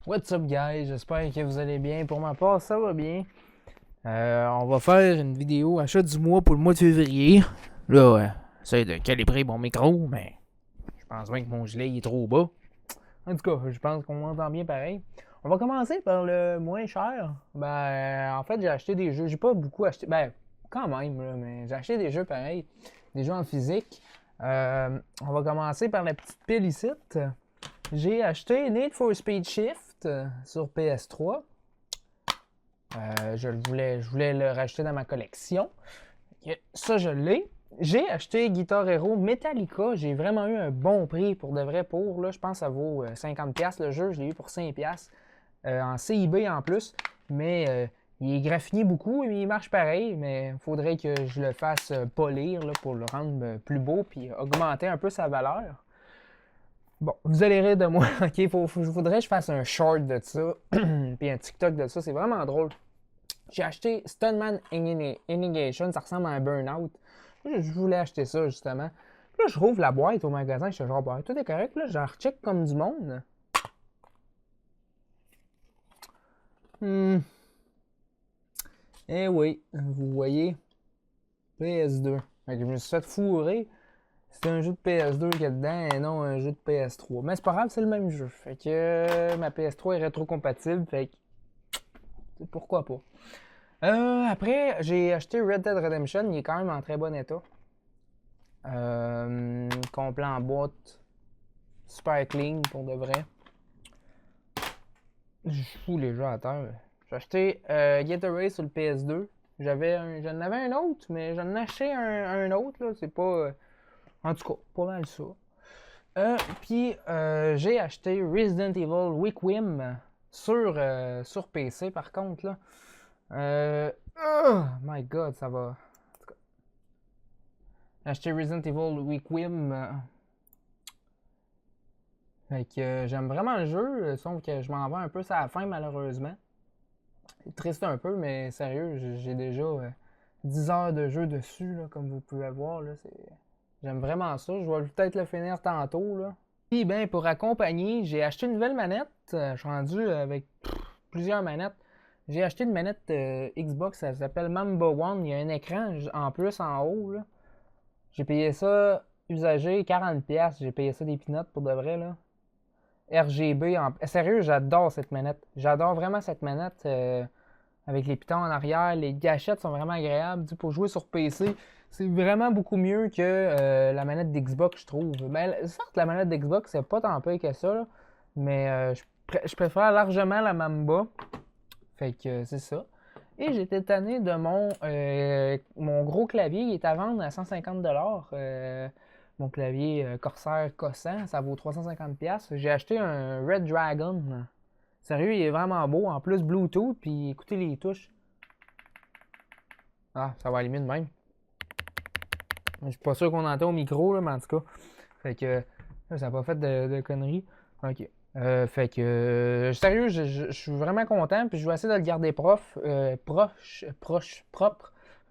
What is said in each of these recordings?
What's up guys, j'espère que vous allez bien. Pour ma part, ça va bien. On va faire une vidéo achat du mois pour le mois de février. Là, j'essaie de calibrer mon micro, mais je pense bien que mon gilet il est trop bas. En tout cas, je pense qu'on m'entend bien pareil. On va commencer par le moins cher. En fait, j'ai acheté des jeux. J'ai pas beaucoup acheté. Quand même, là, mais j'ai acheté des jeux pareils. Des jeux en physique. On va commencer par la petite pile ici. J'ai acheté Need for Speed Shift sur PS3. Je voulais le racheter dans ma collection. Ça, je l'ai. J'ai acheté Guitar Hero Metallica. J'ai vraiment eu un bon prix pour de vrai pour. Là, je pense que ça vaut 50$ le jeu. Je l'ai eu pour 5$ en CIB en plus. Mais il est graffiné beaucoup et il marche pareil. Mais il faudrait que je le fasse polir là, pour le rendre plus beau et augmenter un peu sa valeur. Bon, vous allez rire de moi. Ok, je voudrais que je fasse un short de ça. Puis un TikTok de ça. C'est vraiment drôle. J'ai acheté Stuntman Innigation, ça ressemble à un Burnout. Je voulais acheter ça justement. Puis là, je rouvre la boîte au magasin, je suis genre, tout est correct. Puis là, je recheck comme du monde. Eh oui, vous voyez, PS2. Fait que je me suis fait fourrer. C'était un jeu de PS2 qu'il y a dedans et non un jeu de PS3. Mais c'est pas grave, c'est le même jeu. Fait que ma PS3 est rétrocompatible. Fait que pourquoi pas. Après, j'ai acheté Red Dead Redemption. Il est quand même en très bon état. Complet en boîte. Super clean pour de vrai. Je fous les jeux à terre. J'ai acheté Get Away sur le PS2. J'en avais un autre, mais j'en ai acheté un autre. Là. C'est pas. En tout cas, pas mal ça. Puis j'ai acheté Resident Evil Requiem sur PC par contre. Là. Oh my god, ça va. J'ai acheté Resident Evil Requiem. Fait que j'aime vraiment le jeu, sauf que je m'en vais un peu sur la fin malheureusement. C'est triste un peu, mais sérieux, j'ai déjà 10 heures de jeu dessus, là, comme vous pouvez voir. Là, j'aime vraiment ça. Je vais peut-être le finir tantôt. Là. Puis ben, pour accompagner, j'ai acheté une nouvelle manette. Je suis rendu avec plusieurs manettes. J'ai acheté une manette Xbox, ça s'appelle Mamba One. Il y a un écran en plus en haut. Là. J'ai payé ça usagé 40$. J'ai payé ça des peanuts pour de vrai. Là. RGB. Sérieux, j'adore cette manette. J'adore vraiment cette manette avec les pitons en arrière. Les gâchettes sont vraiment agréables. Pour jouer sur PC, c'est vraiment beaucoup mieux que la manette d'Xbox, je trouve. Ben, certes, la manette d'Xbox, c'est pas tant pire que ça, là, mais je préfère largement la Mamba. Fait que c'est ça. Et j'étais tanné de mon gros clavier. Il est à vendre à 150$. Mon clavier Corsair Cossan, ça vaut 350$. J'ai acheté un Red Dragon. Sérieux, il est vraiment beau. En plus, Bluetooth. Puis écoutez les touches. Ah, ça va allumer de même. Je suis pas sûr qu'on entend au micro, là, mais en tout cas. Fait que ça n'a pas fait de conneries. Ok. Fait que sérieux, je suis vraiment content. Puis je vais essayer de le garder propre. Fait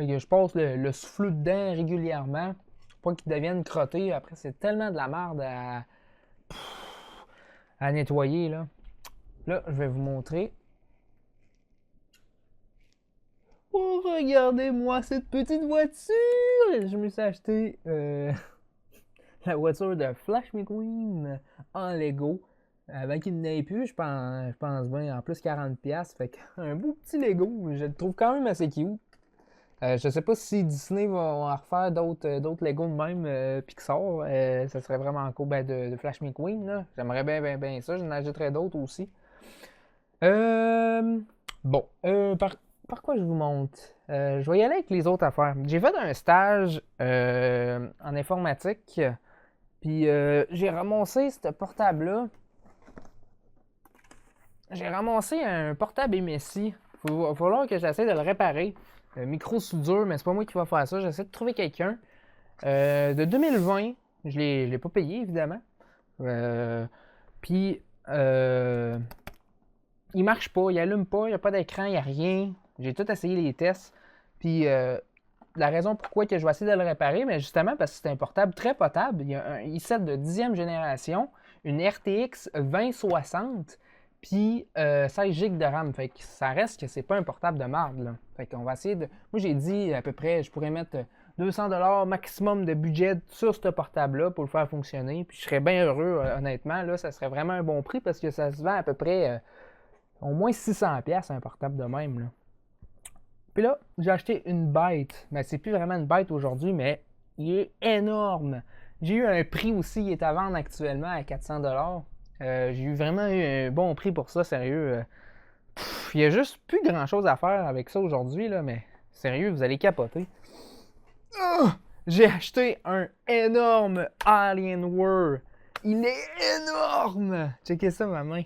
que je passe le souffle dedans régulièrement. Pas qu'il devienne crotté. Après, c'est tellement de la merde à nettoyer. Là, je vais vous montrer. Oh, regardez-moi cette petite voiture! Je me suis acheté la voiture de Flash McQueen en Lego. Avant qu'il n'ait plus, je pense bien, en plus 40$. Fait qu'un beau petit Lego, je le trouve quand même assez cute. Je sais pas si Disney va refaire d'autres Lego de même Pixar. Ça serait vraiment cool de Flash McQueen. Là. J'aimerais bien ça. J'en achèterais d'autres aussi. Bon, par quoi je vous montre? Je vais y aller avec les autres affaires. J'ai fait un stage en informatique. Puis j'ai ramassé ce portable-là. J'ai ramassé un portable MSI. Il va falloir que j'essaie de le réparer. Micro soudure, mais c'est pas moi qui va faire ça. J'essaie de trouver quelqu'un. De 2020, je l'ai pas payé, évidemment. Puis, il marche pas, il allume pas, il n'y a pas d'écran, il n'y a rien. J'ai tout essayé les tests. Puis, la raison pourquoi que je vais essayer de le réparer, mais justement parce que c'est un portable très potable. Il y a un i7 de 10e génération, une RTX 2060. Puis 16 GB de RAM. Fait que ça reste que c'est pas un portable de marde, là. Fait qu'on va essayer de. Moi, j'ai dit à peu près, je pourrais mettre 200$ maximum de budget sur ce portable-là pour le faire fonctionner. Puis je serais bien heureux, honnêtement. Là, ça serait vraiment un bon prix parce que ça se vend à peu près au moins 600$ un portable de même, là. Puis là, j'ai acheté une bête. Mais c'est plus vraiment une bête aujourd'hui, mais il est énorme. J'ai eu un prix aussi, il est à vendre actuellement à 400$. J'ai eu vraiment eu un bon prix pour ça, sérieux. Il y a juste plus grand chose à faire avec ça aujourd'hui, là, mais sérieux, vous allez capoter. J'ai acheté un énorme Alienware. Il est énorme! Checkez ça, ma main.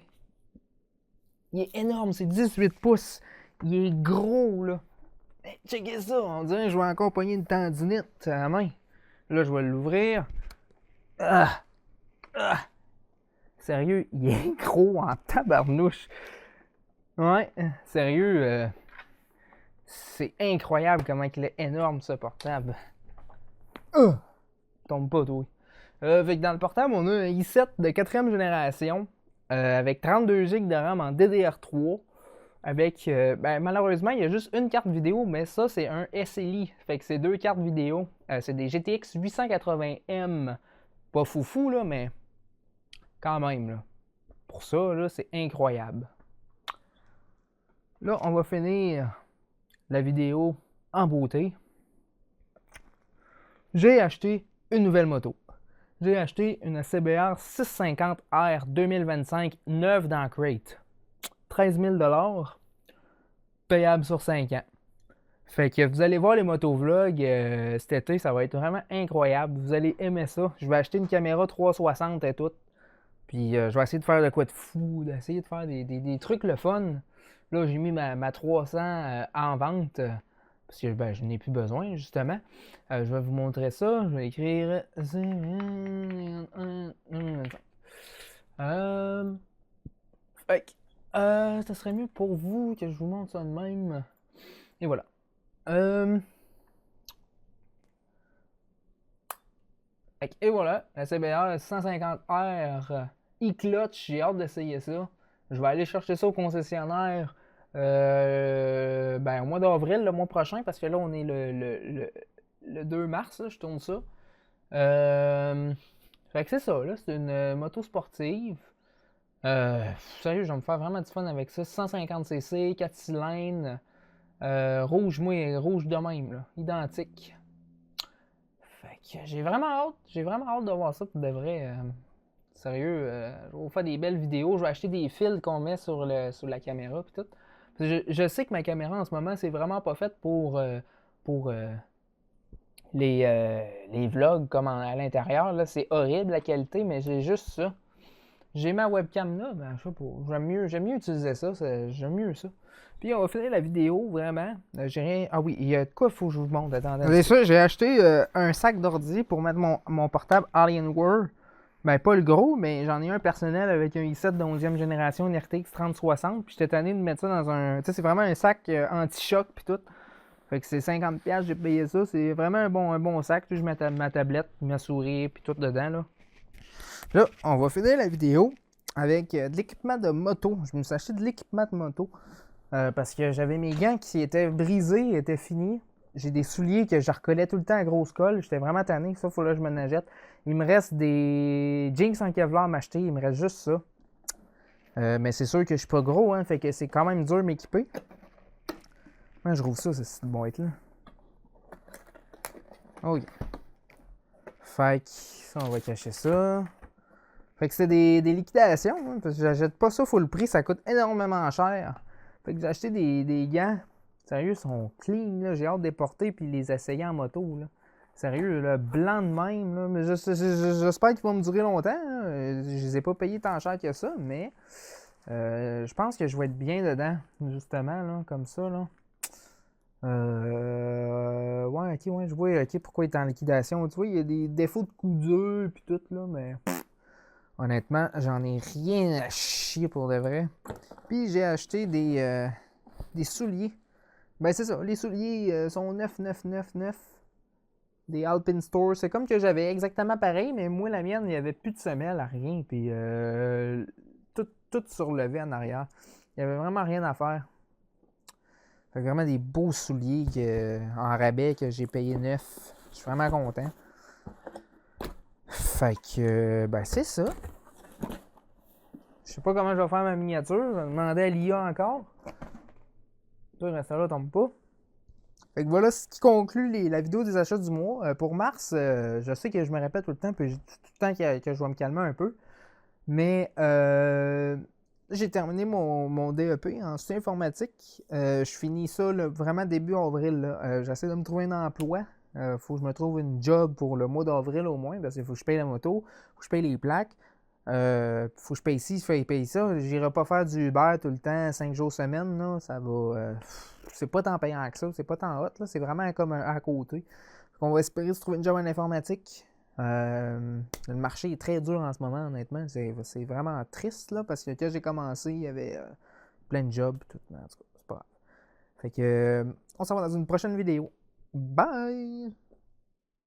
Il est énorme, c'est 18 pouces. Il est gros, là. Checkez ça, on dirait que je vais encore pogner une tendinite à la main. Là, je vais l'ouvrir. Ah! Ah! Sérieux, il est gros en tabarnouche. Ouais, sérieux, c'est incroyable comment il est énorme, ce portable. Tombe pas, toi. Fait que dans le portable, on a un i7 de 4e génération avec 32 GB de RAM en DDR3. Avec, malheureusement, il y a juste une carte vidéo, mais ça, c'est un SLI. Fait que c'est 2 cartes vidéo. C'est des GTX 880M. Pas foufou, là, mais quand même, là. Pour ça, là, c'est incroyable. Là, on va finir la vidéo en beauté. J'ai acheté une nouvelle moto. J'ai acheté une CBR 650R 2025 neuve dans Crate. 13 000$, payable sur 5 ans. Fait que vous allez voir les motovlogs cet été, ça va être vraiment incroyable. Vous allez aimer ça. Je vais acheter une caméra 360 et tout. Puis je vais essayer de faire de quoi de fou, d'essayer de faire des trucs le fun. Là, j'ai mis ma 300 en vente. Parce que je n'ai plus besoin, justement. Je vais vous montrer ça. Je vais écrire. Fait que, ça serait mieux pour vous que je vous montre ça de même. Et voilà. Et voilà, la CBR 150R e-clutch. J'ai hâte d'essayer ça. Je vais aller chercher ça au concessionnaire au mois d'avril, le mois prochain, parce que là, on est le 2 mars, là, je tourne ça. Fait que c'est ça, là, c'est une moto sportive. Sérieux, je vais me faire vraiment du fun avec ça. 150cc, 4 cylindres, rouge, rouge de même, là, identique. Fait que j'ai vraiment hâte de voir ça pour de vrai. Sérieux, je vais vous faire des belles vidéos. Je vais acheter des fils qu'on met sur la caméra puis tout. Je sais que ma caméra en ce moment, c'est vraiment pas faite pour les vlogs comme à l'intérieur. Là, c'est horrible la qualité, mais j'ai juste ça. J'ai ma webcam là, je sais pas. J'aime mieux utiliser ça. J'aime mieux ça. Puis on va finir la vidéo, vraiment. J'ai rien. Ah oui, il y a de quoi il faut que je vous montre. Attendez. C'est ça, j'ai acheté un sac d'ordi pour mettre mon portable Alienware. Ben, pas le gros, mais j'en ai un personnel avec un i7 de 11e génération, une RTX 3060. Puis j'étais tanné de mettre ça dans un. Tu sais, c'est vraiment un sac anti-choc, puis tout. Fait que c'est 50$, j'ai payé ça. C'est vraiment un bon sac. Je mets ma tablette, ma souris, puis tout dedans, là. Là, on va finir la vidéo avec de l'équipement de moto. Je me suis acheté de l'équipement de moto parce que j'avais mes gants qui étaient brisés, étaient finis. J'ai des souliers que je recollais tout le temps à grosse colle. J'étais vraiment tanné. Ça, faut là que je me najette. Il me reste des jeans en Kevlar à m'acheter. Il me reste juste ça. Mais c'est sûr que je suis pas gros, hein. Fait que c'est quand même dur de m'équiper. Comment je rouvre ça, cette boîte-là? OK. Fait que ça, on va cacher ça. Fait que c'est des liquidations, hein, parce que j'achète pas ça full prix, ça coûte énormément cher. Fait que j'ai acheté des gants. Sérieux, ils sont clean, là. J'ai hâte de les porter puis les essayer en moto, là. Sérieux, le blanc de même, là. Mais j'espère qu'ils vont me durer longtemps, là. Je les ai pas payés tant cher que ça, mais je pense que je vais être bien dedans, justement, là, comme ça, là. Ouais, ok, ouais, je vois, ok, pourquoi il est en liquidation. Tu vois, il y a des défauts de coups durs puis tout, là, mais honnêtement, j'en ai rien à chier pour de vrai. Puis j'ai acheté des souliers. Ben c'est ça, les souliers sont 9,999. Des Alpine Store. C'est comme que j'avais exactement pareil, mais moi, la mienne, il n'y avait plus de semelle à rien. Puis tout surlevé en arrière. Il n'y avait vraiment rien à faire. Fait que vraiment des beaux souliers en rabais que j'ai payé neuf. Je suis vraiment content. Fait que, ben c'est ça. Je sais pas comment je vais faire ma miniature. Je vais demander à l'IA encore. Le reste là tombe pas. Fait que voilà ce qui conclut la vidéo des achats du mois. Pour mars, je sais que je me répète tout le temps, puis tout le temps que je vais me calmer un peu. Mais j'ai terminé mon DEP en soutien informatique. Je finis ça là, vraiment début avril. J'essaie de me trouver un emploi. Faut que je me trouve une job pour le mois d'avril au moins, parce qu'il faut que je paye la moto, faut que je paye les plaques. Faut que je paye ci, il faut que je paye ça. J'irai pas faire du Uber tout le temps, 5 jours semaine. Là, ça va. C'est pas tant payant que ça, c'est pas tant hot. Là, c'est vraiment comme à côté. On va espérer se trouver une job en informatique. Le marché est très dur en ce moment, honnêtement. C'est vraiment triste là, parce que quand j'ai commencé, il y avait plein de jobs. Tout. En tout cas, c'est pas grave. Fait que on s'en va dans une prochaine vidéo. Bye!